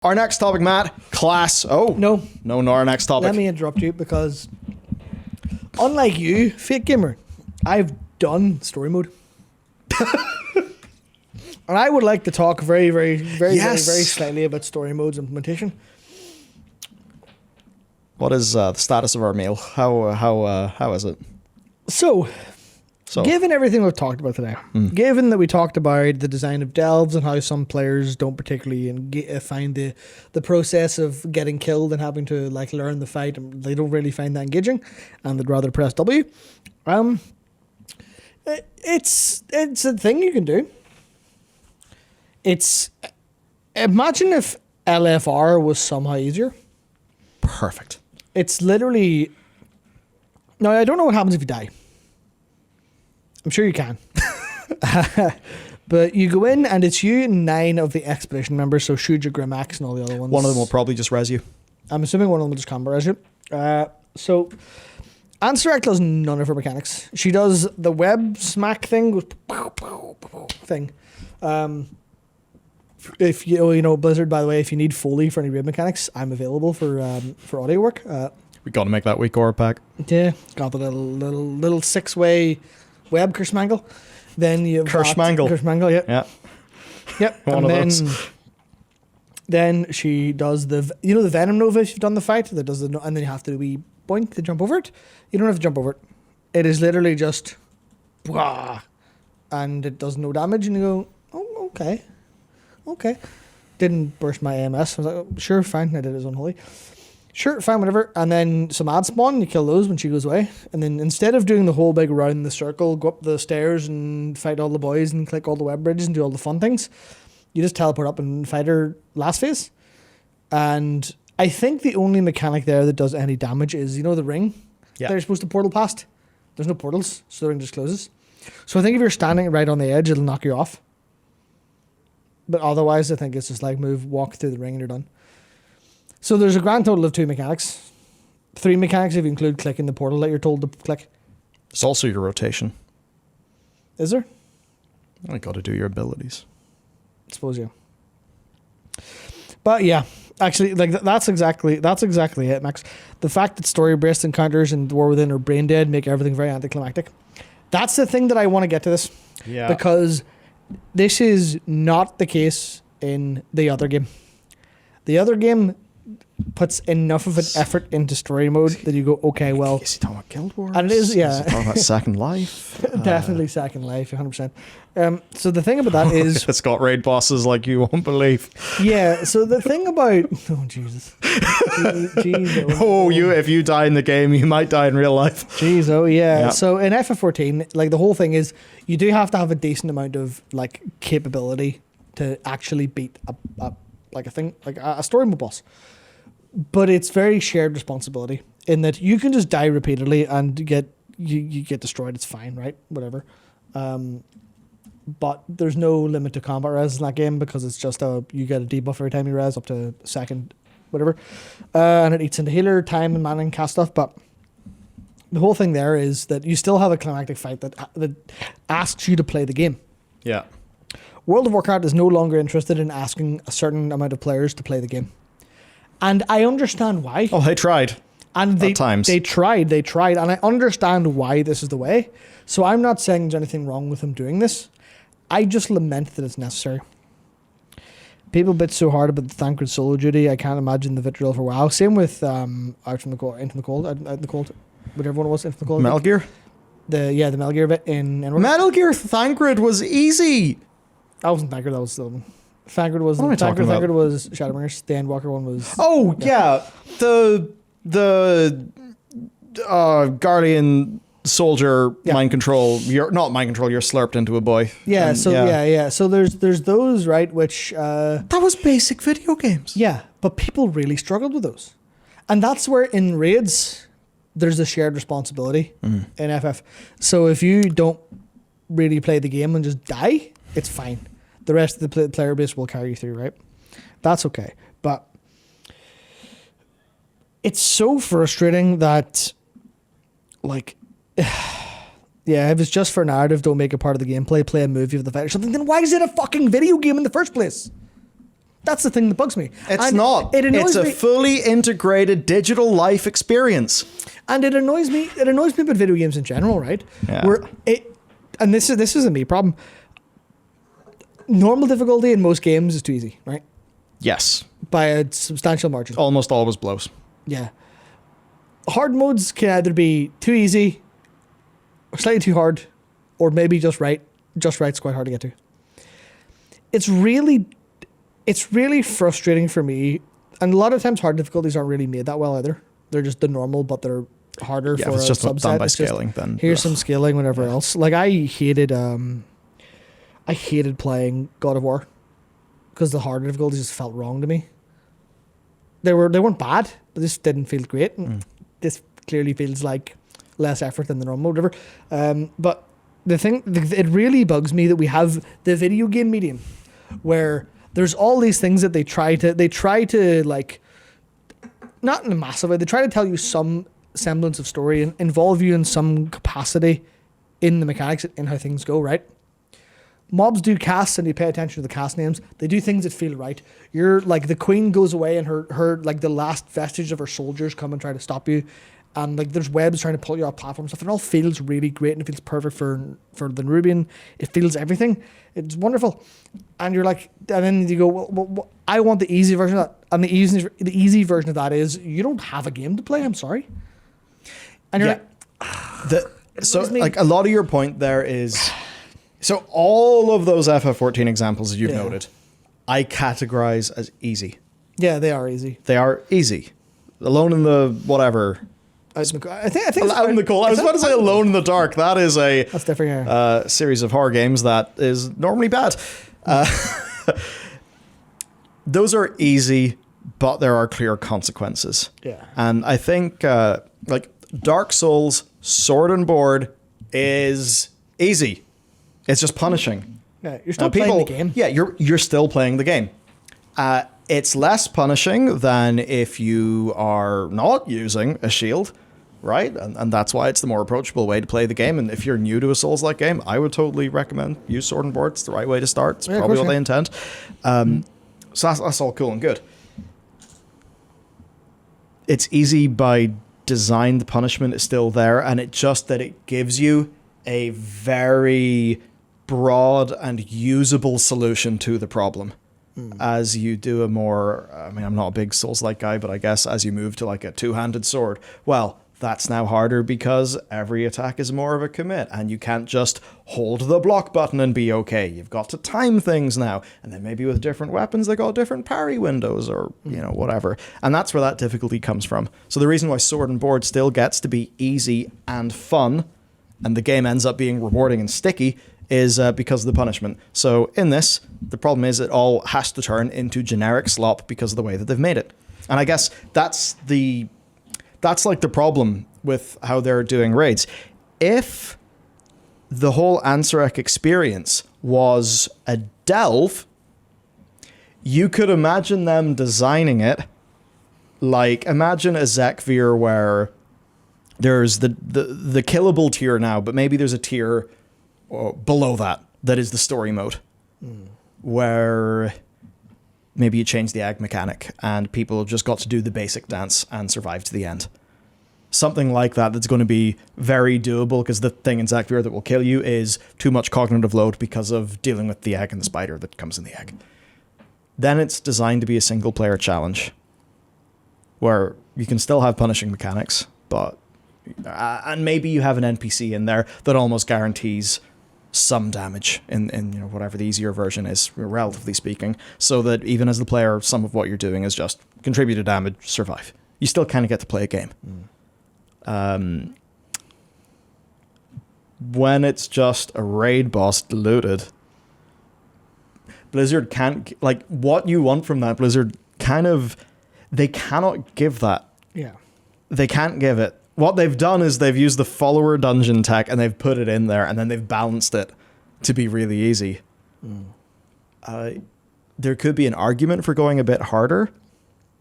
Our next topic, Matt, class. Oh, No. not our next topic. Let me interrupt you because, unlike you, fake gamer, I've done story mode. And I would like to talk very slightly about story mode's implementation. What is the status of our mail? How is it? So, given everything we've talked about today, given that we talked about the design of delves and how some players don't particularly find the process of getting killed and having to like learn the fight, and they don't really find that engaging, and they'd rather press W. It's a thing you can do. Imagine if LFR was somehow easier. Perfect. It's literally. Now, I don't know what happens if you die. I'm sure you can. But you go in and it's you and 9 of the expedition members, so Shuja, Grimax and all the other ones. One of them will probably just res you. I'm assuming one of them will just combo res you. So Ansurek does none of her mechanics. She does the web smack thing thing. If you know Blizzard, by the way, if you need Foley for any raid mechanics, I'm available for audio work. We got to make that week Aura pack. Yeah, got the little 6-way web Kershmangle. Then you Kershmangle, yeah. Yep. One and of then, those. Then she does the Venom Nova if you've done the fight. That does and then you have to do a wee boink to jump over it. You don't have to jump over it. It is literally just, blah, and it does no damage. And you go, oh, okay. Didn't burst my AMS. I was like, oh, sure, fine. I did it as unholy. Sure, fine, whatever. And then some ad spawn, you kill those when she goes away. And then instead of doing the whole big round in the circle, go up the stairs and fight all the boys and click all the web bridges and do all the fun things, you just teleport up and fight her last phase. And I think the only mechanic there that does any damage is, the ring that you're supposed to portal past. There's no portals, so the ring just closes. So I think if you're standing right on the edge, it'll knock you off. But otherwise, I think it's just like walk through the ring and you're done. So there's a grand total of 2 mechanics. 3 mechanics if you include clicking the portal that you're told to click. It's also your rotation. Is there? I got to do your abilities. I suppose, yeah. But yeah, actually, like that's exactly it, Max. The fact that story-based encounters and War Within are brain dead make everything very anticlimactic. That's the thing that I want to get to this. Yeah. Because this is not the case in the other game. The other game puts enough of an effort into story mode that you go, okay, well. Is he talking about Guild Wars? And it is, yeah. Is he talking about Second Life? Definitely Second Life, 100%. So the thing about that is. It's got raid bosses like you won't believe. Yeah, so the thing about. Oh, Jesus. Jeez, If you die in the game, you might die in real life. Jeez, oh, yeah. So in FF14, like the whole thing is you do have to have a decent amount of like capability to actually beat a story mode boss. But it's very shared responsibility in that you can just die repeatedly and you get destroyed. It's fine, right? Whatever. But there's no limit to combat res in that game because it's just you get a debuff every time you res up to second, whatever. And it eats into healer time and mana and cast stuff. But the whole thing there is that you still have a climactic fight that asks you to play the game. Yeah. World of Warcraft is no longer interested in asking a certain amount of players to play the game. And I understand why. Oh, they tried. And at times. They tried. And I understand why this is the way. So I'm not saying there's anything wrong with them doing this. I just lament that it's necessary. People bit so hard about the Thancred solo duty. I can't imagine the vitriol for WoW. Same with Out from the Cold, Into the Cold, whatever one it was, Into the Cold. Metal Gear? The Metal Gear bit in Metal Gear Thancred was easy. That wasn't Thancred, that was the other one. Thancred was Shadowbringers. The Endwalker one was. Oh yeah, the Guardian soldier mind control. You're not mind control. You're slurped into a boy. Yeah. So there's those, right, which that was basic video games. Yeah, but people really struggled with those, and that's where in raids there's a shared responsibility in FF. So if you don't really play the game and just die, it's fine. The rest of the player base will carry you through, right? That's okay. But it's so frustrating that, like, yeah, if it's just for narrative, don't make it part of the gameplay, play a movie of the fight or something, then why is it a fucking video game in the first place? That's the thing that bugs me. It's And not. It annoys It's a me. fully integrated digital life experience. And it annoys me. It annoys me about video games in general, right? Yeah. Where it, and this is a me problem. Normal difficulty in most games is too easy, right? Yes. By a substantial margin. Almost always blows. Yeah. Hard modes can either be too easy, or slightly too hard, or maybe just right. Just right's quite hard to get to. It's really frustrating for me, and a lot of times hard difficulties aren't really made that well either. They're just the normal, but they're harder Yeah, for if it's a just subset. done by It's just, scaling, then here's some scaling, whatever else. Like I hated playing God of War because the harder difficulties just felt wrong to me. They weren't bad, but this didn't feel great. And this clearly feels like less effort than the normal, whatever. But the thing, it really bugs me that we have the video game medium where there's all these things that they try to like, not in a massive way, they try to tell you some semblance of story and involve you in some capacity in the mechanics and in how things go, right? Mobs do casts and you pay attention to the cast names. They do things that feel right. You're like the queen goes away and her like the last vestige of her soldiers come and try to stop you. And like there's webs trying to pull you off platforms stuff. It all feels really great and it feels perfect for the Nerubian. It feels everything. It's wonderful. And you're like, and then you go, well, I want the easy version of that. And the easy version of that is you don't have a game to play. I'm sorry. And you're so like a lot of your point there is, so all of those FF14 examples that you've noted, I categorize as easy. Yeah, they are easy. They are easy. Alone in the whatever. I think Out in the cold. I was about to say Alone in the Dark. That's different. Series of horror games that is normally bad. Those are easy, but there are clear consequences. Yeah. And I think like Dark Souls Sword and Board is easy. It's just punishing. Yeah, you're still playing the game. Yeah, you're still playing the game. It's less punishing than if you are not using a shield, right? And that's why it's the more approachable way to play the game. And if you're new to a Souls-like game, I would totally recommend use Sword and Board. It's the right way to start. It's probably what they intend. So that's all cool and good. It's easy by design. The punishment is still there, and it just that it gives you a very broad and usable solution to the problem. As you do a more, I mean, I'm not a big Souls-like guy, but I guess as you move to like a two-handed sword, well, that's now harder because every attack is more of a commit, and you can't just hold the block button and be okay. You've got to time things now, and then maybe with different weapons, they got different parry windows or, whatever. And that's where that difficulty comes from. So the reason why Sword and Board still gets to be easy and fun, and the game ends up being rewarding and sticky, is because of the punishment. So in this, the problem is it all has to turn into generic slop because of the way that they've made it. And I guess that's like the problem with how they're doing raids. If the whole Ansarek experience was a delve, you could imagine them designing it like, imagine a Zekvir where there's the killable tier now, but maybe there's a tier below that is the story mode, where maybe you change the ag mechanic and people have just got to do the basic dance and survive to the end. Something like that's going to be very doable, because the thing in Zekvir that will kill you is too much cognitive load because of dealing with the egg and the spider that comes in the egg. Then it's designed to be a single player challenge where you can still have punishing mechanics, but and maybe you have an NPC in there that almost guarantees some damage in whatever the easier version is, relatively speaking, so that even as the player, some of what you're doing is just contribute to damage, survive. You still kind of get to play a game. When it's just a raid boss diluted, Blizzard can't, like, what you want from that, Blizzard they cannot give that. Yeah. They can't give it. What they've done is they've used the follower dungeon tech and they've put it in there, and then they've balanced it to be really easy. There could be an argument for going a bit harder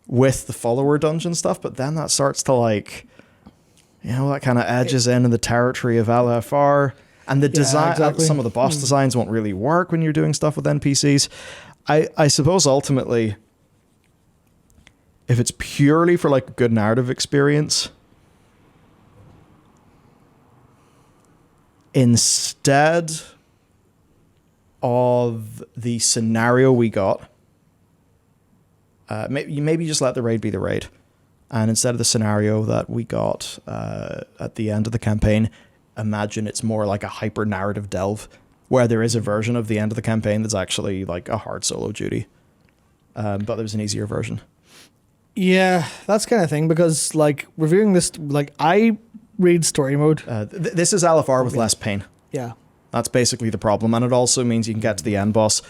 with the follower dungeon stuff, but then that starts to that kind of edges in the territory of LFR, and the design. Exactly. Some of the boss designs won't really work when you're doing stuff with NPCs. I suppose ultimately, if it's purely for like a good narrative experience, instead of the scenario we got, maybe just let the raid be the raid. And instead of the scenario that we got at the end of the campaign, imagine it's more like a hyper narrative delve, where there is a version of the end of the campaign that's actually like a hard solo duty. But there's an easier version. Yeah, that's kind of thing, because like reviewing this, like I read story mode. This is LFR with less pain. Yeah. That's basically the problem. And it also means you can get to the end boss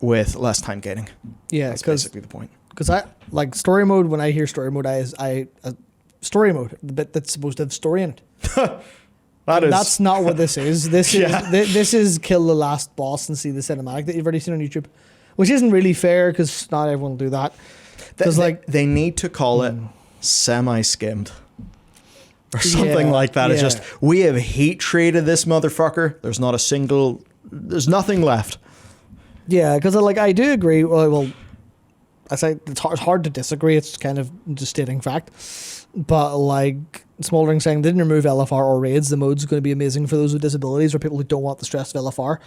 with less time gaining. Yeah, that's basically the point. Because I like story mode. When I hear story mode, I story mode, the bit that's supposed to have story in it. That's not what this is. This is kill the last boss and see the cinematic that you've already seen on YouTube, which isn't really fair because not everyone will do that. Because they need to call it semi-skimmed or something like that. It's just, we have heat treated this motherfucker. There's nothing left. Yeah, because like I do agree. Well, I say it's hard to disagree. It's kind of just stating fact. But like Smoldering saying, they didn't remove LFR or raids. The mode's going to be amazing for those with disabilities or people who don't want the stress of LFR.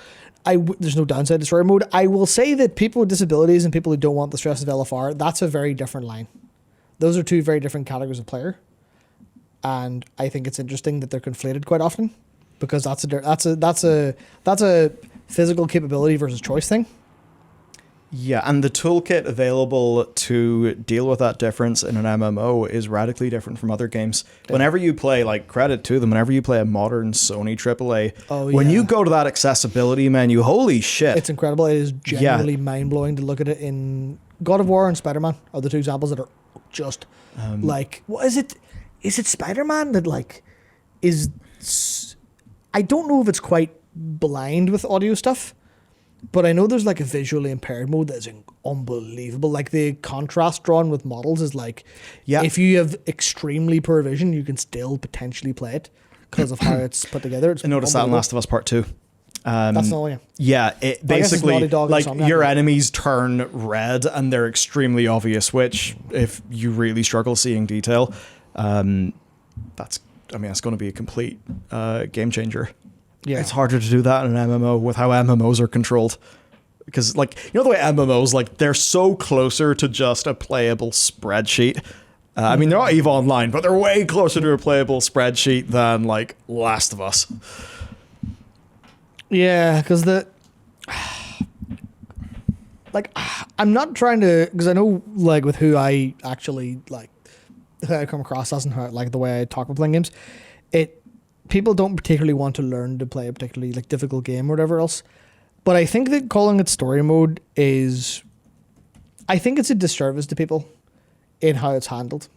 There's no downside to story mode. I will say that people with disabilities and people who don't want the stress of LFR, that's a very different line. Those are two very different categories of player. And I think it's interesting that they're conflated quite often, because that's a physical capability versus choice thing. Yeah, and the toolkit available to deal with that difference in an MMO is radically different from other games. Yeah. Whenever you play, like, credit to them, whenever you play a modern Sony AAA, when you go to that accessibility menu, holy shit. It's incredible. It is genuinely mind-blowing to look at it. In God of War and Spider-Man are the two examples that are just, like, what is it? Is it Spider-Man that, like, is... I don't know if it's quite blind with audio stuff, but I know there's like a visually impaired mode that's unbelievable. Like the contrast drawn with models is like, if you have extremely poor vision, you can still potentially play it because of how it's put together. I noticed that in Last of Us Part 2. That's not yeah. Yeah, it basically, like, your enemies turn red and they're extremely obvious, which if you really struggle seeing detail, that's going to be a complete game changer. Yeah. It's harder to do that in an MMO with how MMOs are controlled. Because, like, you know the way MMOs, like, they're so closer to just a playable spreadsheet. I mean, they're not EVE Online, but they're way closer to a playable spreadsheet than, like, Last of Us. Yeah, because like, I'm not trying to... Because I know, like, with who I actually, like, who I come across as and how, like, the way I talk about playing games, people don't particularly want to learn to play a particularly like difficult game or whatever else. But I think that calling it story mode is... I think it's a disservice to people in how it's handled.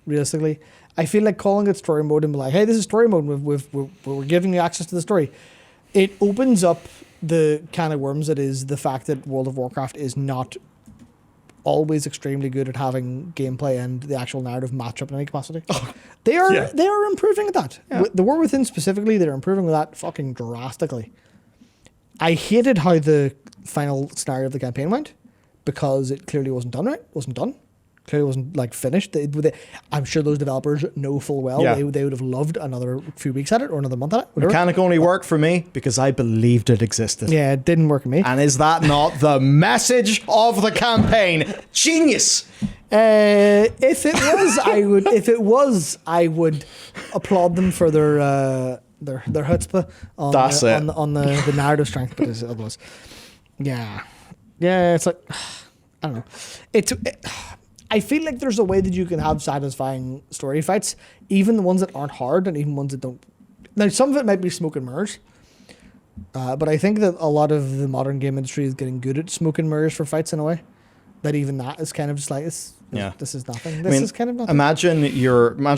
Realistically. I feel like calling it story mode and be like, hey, this is story mode, we're giving you access to the story. It opens up the can of worms that is the fact that World of Warcraft is not always extremely good at having gameplay and the actual narrative match up in any capacity. They are improving at that. Yeah. The War Within specifically, they're improving that fucking drastically. I hated how the final scenario of the campaign went, because it clearly wasn't done right. Clearly wasn't like finished. I'm sure those developers know full well they would have loved another few weeks at it or another month at it. Whatever. Mechanic only worked for me because I believed it existed. Yeah, it didn't work for me. And is that not the message of the campaign? Genius. If it was, I would applaud them for their chutzpah on the narrative strength. But it was, yeah. It's like, I don't know. I feel like there's a way that you can have satisfying story fights, even the ones that aren't hard and even ones that don't. Now, some of it might be smoke and mirrors, but I think that a lot of the modern game industry is getting good at smoke and mirrors for fights in a way that even that is kind of just like, this is nothing. This is kind of nothing. Imagine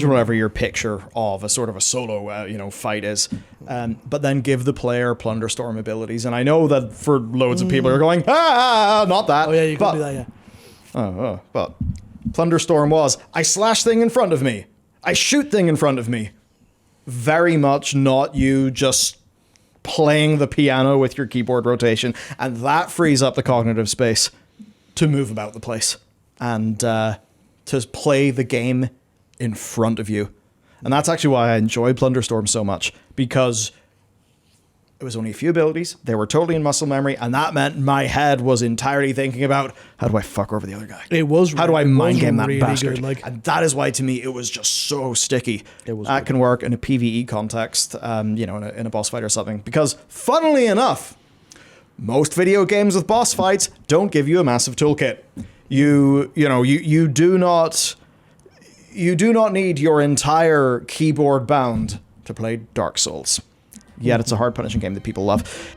whatever your picture of a sort of a solo fight is, but then give the player Plunderstorm abilities. And I know that for loads of people are going, not that. Oh yeah, you can do that, yeah. But Plunderstorm was, I slash thing in front of me, I shoot thing in front of me. Very much not you just playing the piano with your keyboard rotation, and that frees up the cognitive space to move about the place and to play the game in front of you. And that's actually why I enjoy Plunderstorm so much, because it was only a few abilities. They were totally in muscle memory, and that meant my head was entirely thinking about, how do I fuck over the other guy? How do I mind game that bastard? Good, and that is why, to me, it was just so sticky. Was that can work in a PvE context, in a boss fight or something. Because, funnily enough, most video games with boss fights don't give you a massive toolkit. You do not need your entire keyboard bound to play Dark Souls. Yet it's a hard punishing game that people love.